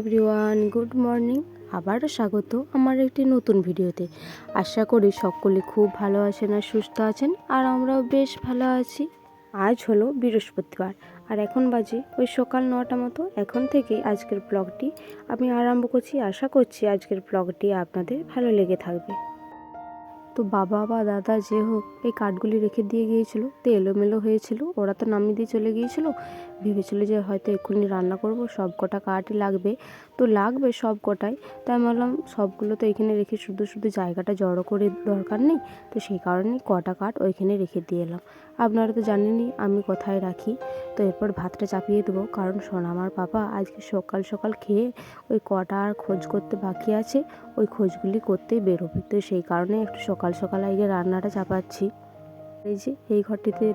Everyone, good morning. আবারও স্বাগত আমার একটি নতুন ভিডিওতে। আশা করি সকলে খুব ভালো আছেন আর সুস্থ আছেন, আর আমরাও বেশ ভালো আছি। আজ হলো বৃহস্পতিবার, আর এখন বাজে ওই সকাল 9টা মতো। এখন থেকেই আজকের ব্লগটি আমি আরম্ভ করছি। আশা করছি আজকের ব্লগটি আপনাদের ভালো লেগে থাকবে। তো বাবা বা দাদা যে হোক এই কাঠগুলি রেখে দিয়ে গিয়েছিল, তো এলোমেলো হয়েছিল। ওরা তো নামিয়ে দিয়ে চলে গিয়েছিল, ভেবেছিল যে হয়তো এক্ষুনি রান্না করব, সব কটা কাঠই লাগবে, তো লাগবে সব কটাই। তাই আমি বললাম সবগুলো তো এখানে রেখে শুধু শুধু জায়গাটা জড়ো করে দরকার নেই, তো সেই কারণে কটা কাঠ ওইখানে রেখে দিয়ে এলাম। আপনারা তো জানেনই আমি কোথায় রাখি। তো এরপর ভাতটা চাপিয়ে দেবো, কারণ আমার পাপা আজকে সকাল সকাল খেয়ে ওই কটা আর খোঁজ করতে বাকি আছে, ওই খোঁজগুলি করতেই বেরোবে। তো সেই কারণে একটু সকাল সকাল আগে রান্নাটা চাপাচ্ছি। এই যে এই ঘরটিতে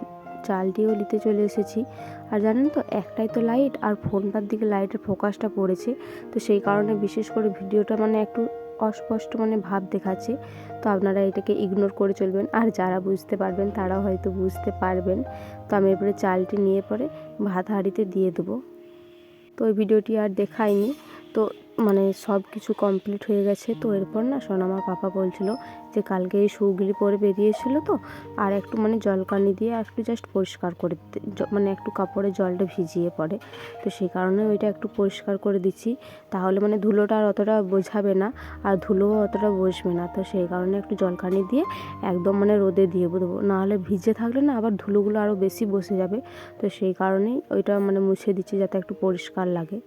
চালটিও নিতে চলে এসেছি। আর জানেন তো, একটাই তো লাইট, আর ফোনটার দিকে লাইটের ফোকাসটা পড়েছে, তো সেই কারণে বিশেষ করে ভিডিওটা একটু অস্পষ্ট ভাব দেখাচ্ছে। তো আপনারা এটাকে ইগনোর করে চলবেন, আর যারা বুঝতে পারবেন তারা হয়তো বুঝতে পারবেন। তো আমি এবারে চালটি নিয়ে পরে ভাত হাঁড়িতে দিয়ে দেবো। তো ওই ভিডিওটি আর দেখাইনি। তো সব কিছু কমপ্লিট হয়ে গেছে। তো এরপর আমার পাপা বলছিল যে কালকে এই শুগুলি পরে বেরিয়েছিল, তো আর একটু জলকানি দিয়ে একটু জাস্ট পরিষ্কার করে দিতে, একটু কাপড়ে জলটা ভিজিয়ে পড়ে। তো সেই কারণে ওইটা একটু পরিষ্কার করে দিচ্ছি, তাহলে ধুলোটা আর অতটা বোঝাবে না, আর ধুলোও অতটা বসবে না। তো সেই কারণে একটু জলকানি দিয়ে একদম রোদে দিয়ে দেবো, নাহলে ভিজে থাকলে আবার ধুলোগুলো আরও বেশি বসে যাবে। তো সেই কারণেই ওইটা মুছে দিচ্ছি, যাতে একটু পরিষ্কার লাগে।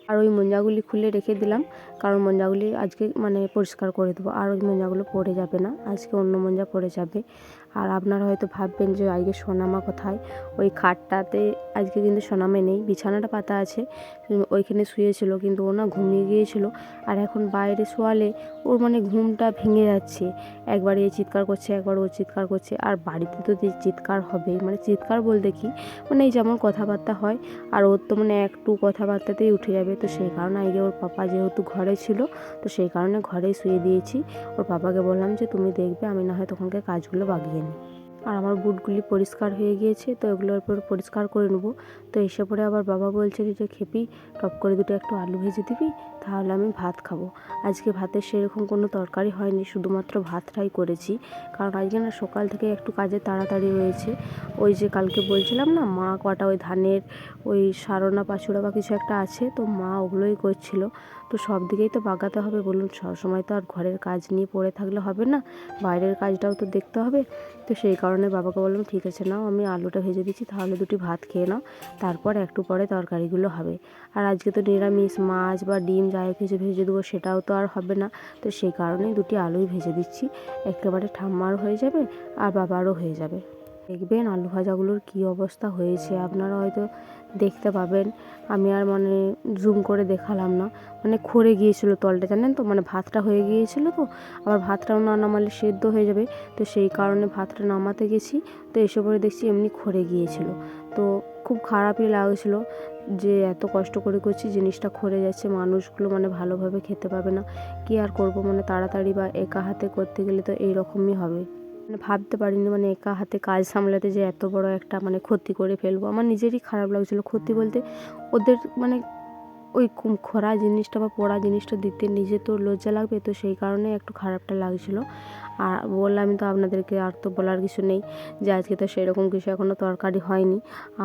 আর ওই মোজাগুলি খুলে রেখে দিলাম, কারণ মোজাগুলি আজকে পরিষ্কার করে দেবো, আর ওই মোজাগুলো পরে যাবে না, আজকে অন্য মোজা পরে যাবে। আর আপনারা হয়তো ভাববেন যে আজকে সোনামা কোথায়। ওই খাটটাতে আজকে কিন্তু সোনামা নেই, বিছানাটা পাতা আছে, ওইখানে শুয়েছিল, কিন্তু ও ঘুমিয়ে গিয়েছিল। আর এখন বাইরে শোয়ালে ওর ঘুমটা ভেঙে যাচ্ছে, একবার এ চিৎকার করছে, একবার ও চিৎকার করছে। আর বাড়িতে তো চিৎকার হবেই, চিৎকার বলতে কি এই যেমন কথাবার্তা হয়, আর ওর তো একটু কথাবার্তাতেই উঠে যাবে। তো সেই কারণে আগে ওর পাপা যেহেতু ঘরে ছিল, তো সেই কারণে ঘরেই শুয়ে দিয়েছি। ওর পাপাকে বললাম যে তুমি দেখবে, আমি না হয় তখনকার কাজগুলো বাগিয়ে নিই। আর আমার বুটগুলি পরিষ্কার হয়ে গিয়েছে, তো এগুলোর উপর পরিষ্কার করে নেবো। তো এসে পরে আবার বাবা বলছে যে খেপি, টপ করে দুটো একটু আলু ভেজে দিবি, তাহলে আমি ভাত খাবো। আজকে ভাতের সেরকম কোনো তরকারি হয়নি, শুধুমাত্র ভাতটাই করেছি, কারণ আজকে সকাল থেকে একটু কাজে তাড়াতাড়ি হয়েছে। ওই যে কালকে বলছিলাম না, মা কটা ওই ধানের ওই সারনা পাছুড়া বা কিছু একটা আছে, তো মা ওগুলোই করছিল। তো সব দিকেই তো বাগাতে হবে, বলুন, সবসময় তো আর ঘরের কাজ নিয়ে পড়ে থাকলে হবে না, বাইরের কাজটাও তো দেখতে হবে। তো সেই কারণে বাবাকে বললাম ঠিক আছে নাও, আমি আলুটা ভেজে দিচ্ছি, তাহলে দুটি ভাত খেয়ে নাও, তারপর একটু পরে তরকারিগুলো হবে। আর আজকে তো নিরামিষ, মাছ বা ডিম যাই কিছু ভেজে দেবো, সেটাও তো আর হবে না। তো সেই কারণেই দুটি আলুই ভেজে দিচ্ছি, একেবারে ঠাম্মার হয়ে যাবে আর বাবারও হয়ে যাবে। দেখবেন আলু ভাজাগুলোর কী অবস্থা হয়েছে, আপনারা হয়তো দেখতে পাবেন। আমি আর জুম করে দেখালাম না, ক্ষরে গিয়েছিল তলটা, জানেন তো, ভাতটা হয়ে গিয়েছিল, তো আবার ভাতটাও না নামালে সেদ্ধ হয়ে যাবে। তো সেই কারণে ভাতটা নামাতে গেছি, তো এসে পরে দেখছি এমনি ক্ষরে গিয়েছিল। তো খুব খারাপই লাগছিলো যে এত কষ্ট করে করছি, জিনিসটা ক্ষরে যাচ্ছে, মানুষগুলো ভালোভাবে খেতে পাবে না। কি আর করবো, তাড়াতাড়ি বা একা হাতে করতে গেলে তো এইরকমই হবে। ভাবতে পারিনি একা হাতে কাজ সামলাতে যে এত বড় একটা ক্ষতি করে ফেলবো। আমার নিজেরই খারাপ লাগছিলো, ক্ষতি বলতে ওদের ওই খরা জিনিসটা বা পোড়া জিনিসটা দিতে নিজে তো লজ্জা লাগবে, তো সেই কারণে একটু খারাপটা লাগছিলো। আর বললাম তো আপনাদেরকে, আর তো বলার কিছু নেই, যে আজকে তো সেরকম কিছু এখনও তরকারি হয়নি।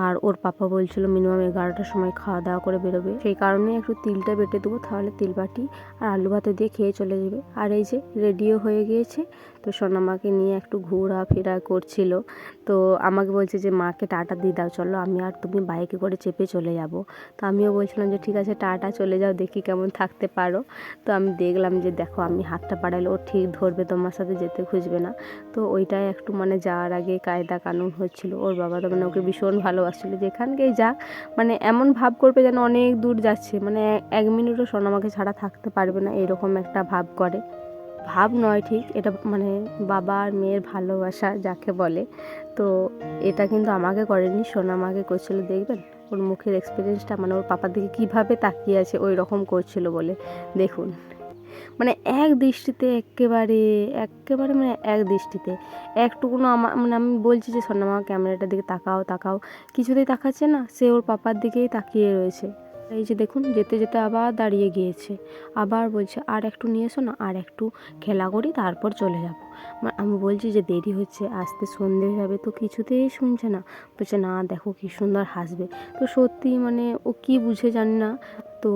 আর ওর পাপা বলছিল মিনিমাম 11টার সময় খাওয়া দাওয়া করে বেরোবে, সেই কারণে একটু তিলটা বেটে দেবো, তাহলে তিলবাটি আর আলু ভাতে দিয়ে খেয়ে চলে যাবে। আর এই যে রেডিও হয়ে গিয়েছে, তো সোনামাকে নিয়ে একটু ঘোরাফেরা করছিল। তো আমাকে বলছে যে মাকে টাটা দিয়ে দাও, চলো আমি আর তুমি বাইকে করে চেপে চলে যাব। তো আমিও বলছিলাম যে ঠিক আছে টাটা, চলে যাও, দেখি কেমন থাকতে পারো। তো আমি দেখলাম যে দেখো আমি হাতটা বাড়াইলে ও ঠিক ধরবে, তোমার সাথে যেতে খুঁজবে না। তো ওইটাই একটু যাওয়ার আগে কায়দা কানুন হচ্ছিল। ওর বাবা তো ওকে ভীষণ ভালোবাসছিল, যেখানকেই যাক এমন ভাব করবে যেন অনেক দূর যাচ্ছে, এক মিনিটও সোনামাকে ছাড়া থাকতে পারবে না, এরকম একটা ভাব করে। ভাব নয় ঠিক, এটা বাবা আর মেয়ের ভালোবাসা যাকে বলে। তো এটা কিন্তু আমাকে করেনি, সোনামাকে করছিল। দেখবেন ওর মুখের এক্সপিরিয়েন্সটা, ওর পাপার দিকে কীভাবে তাকিয়ে আছে, ওই রকম করছিল বলে দেখুন। এক দৃষ্টিতে এক্কেবারে এক্কেবারে এক দৃষ্টিতে একটুকুনো আমার আমি বলছি যে সোনামা ক্যামেরাটার দিকে তাকাও তাকাও, কিছুতেই তাকাচ্ছে না, সে ওর পাপার দিকেই তাকিয়ে রয়েছে। এই যে দেখুন যেতে যেতে আবার দাঁড়িয়ে গিয়েছে, আবার বলছে আর একটু নিয়ে এসো না, আর একটু খেলা করি তারপর চলে যাব। আমি বলছি যে দেরি হচ্ছে, আসতে সন্ধে হয়ে যাবে, তো কিছুতেই শুনছে না। বলছে না দেখো কী সুন্দর হাসবে। তো সত্যি মানে ও কি বুঝে জানি না। তো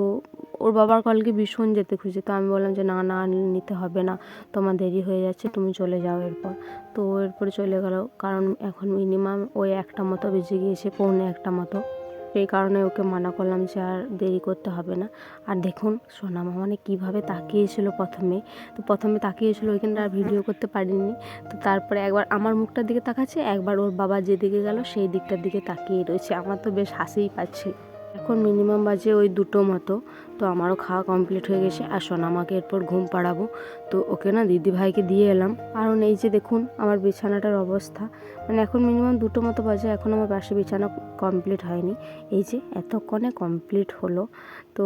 ওর বাবার কলকে ভীষণ যেতে খুঁজে, তো আমি বললাম যে না না নিতে হবে না, তোমার দেরি হয়ে যাচ্ছে, তুমি চলে যাও এরপর। তো এরপরে চলে গেল, কারণ এখন মিনিমাম ওই 1টা মতো বেজে গিয়েছে, পৌনে 1টা মতো। সেই কারণে ওকে মানা করলাম যে আর দেরি করতে হবে না। আর দেখুন সোনামা মানে কীভাবে তাকিয়েছিল প্রথমে, তো প্রথমে তাকিয়েছিল ওইখানটা আর ভিডিও করতে পারিনি। তো তারপরে একবার আমার মুখটার দিকে তাকাচ্ছে, একবার ওর বাবা যেদিকে গেল সেই দিকটার দিকে তাকিয়ে রয়েছে। আমার তো বেশ হাসিই পাচ্ছে। এখন মিনিমাম বাজে ওই 2টো মতো। তো আমারও খাওয়া কমপ্লিট হয়ে গেছে, আর সোনামাকে এরপর ঘুম পাড়াবো। তো ওকে না দিদিভাইকে দিয়ে এলাম। কারণ এই যে দেখুন আমার বিছানাটার অবস্থা, মানে এখন মিনিমাম 2টো মতো বাজে, এখন আমার বাসি বিছানা কমপ্লিট হয়নি। এই যে এতক্ষণে কমপ্লিট হলো। তো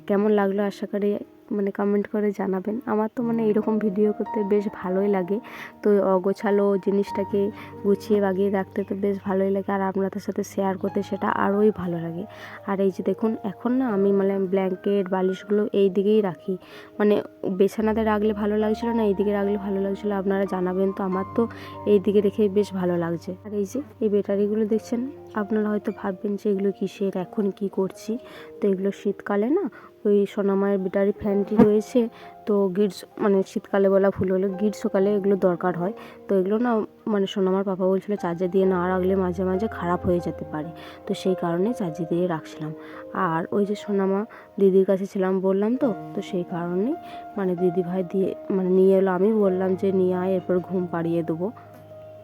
কেমন লাগলো আশা করি মানে কমেন্ট করে জানাবেন। আমার তো মানে এরকম ভিডিও করতে বেশ ভালোই লাগে। তো অগোছালো জিনিসটাকে গুছিয়ে বাগিয়ে রাখতে তো বেশ ভালোই লাগে, আর আপনাদের সাথে শেয়ার করতে সেটা আরোই ভালো লাগে। আর এই যে দেখুন এখন না আমি মানে ব্ল্যাঙ্কেট বালিশগুলো এই দিকেই রাখি, মানে বিছানাতে রাখলে ভালো লাগছিল না, এই দিকে রাখলে ভালো লাগছিলো, আপনারা জানাবেন। তো আমার তো এই দিকে রেখেই বেশ ভালো লাগছে। আর এই যে এই ব্যাটারিগুলো দেখছেন, আপনারা হয়তো ভাববেন যে এগুলো কিসের, এখন কি করছি। তো এগুলো শীতকালে না ওই সোনামায়ের ব্যাটারি ফ্যানটি রয়েছে, তো মানে শীতকালে বলা ভুল হলো, গ্রীষ্মকালে এগুলো দরকার হয়। তো এগুলো না মানে সোনামার পাপা বলছিল চার্জে দিয়ে না রাখলে মাঝে মাঝে খারাপ হয়ে যেতে পারে, তো সেই কারণে চার্জে দিয়ে রাখছিলাম। আর ওই যে সোনামা দিদির কাছে ছিলাম বললাম, তো তো সেই কারণেই মানে দিদিভাই দিয়ে মানে নিয়ে এলো। আমি বললাম যে নিয়ে আয়, এরপর ঘুম পাড়িয়ে দেবো।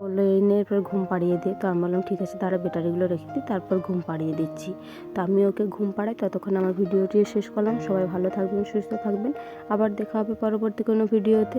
বললো এই নিয়ে এরপর ঘুম পাড়িয়ে দে। তো আমি বললাম ঠিক আছে, তারা ব্যাটারিগুলো রেখে দিই, তারপর ঘুম পাড়িয়ে দিচ্ছি। তো আমি ওকে ঘুম পাড়াই, ততক্ষণ আমার ভিডিওটি শেষ করলাম। সবাই ভালো থাকবেন, সুস্থ থাকবেন, আবার দেখা হবে পরবর্তী কোনো ভিডিওতে।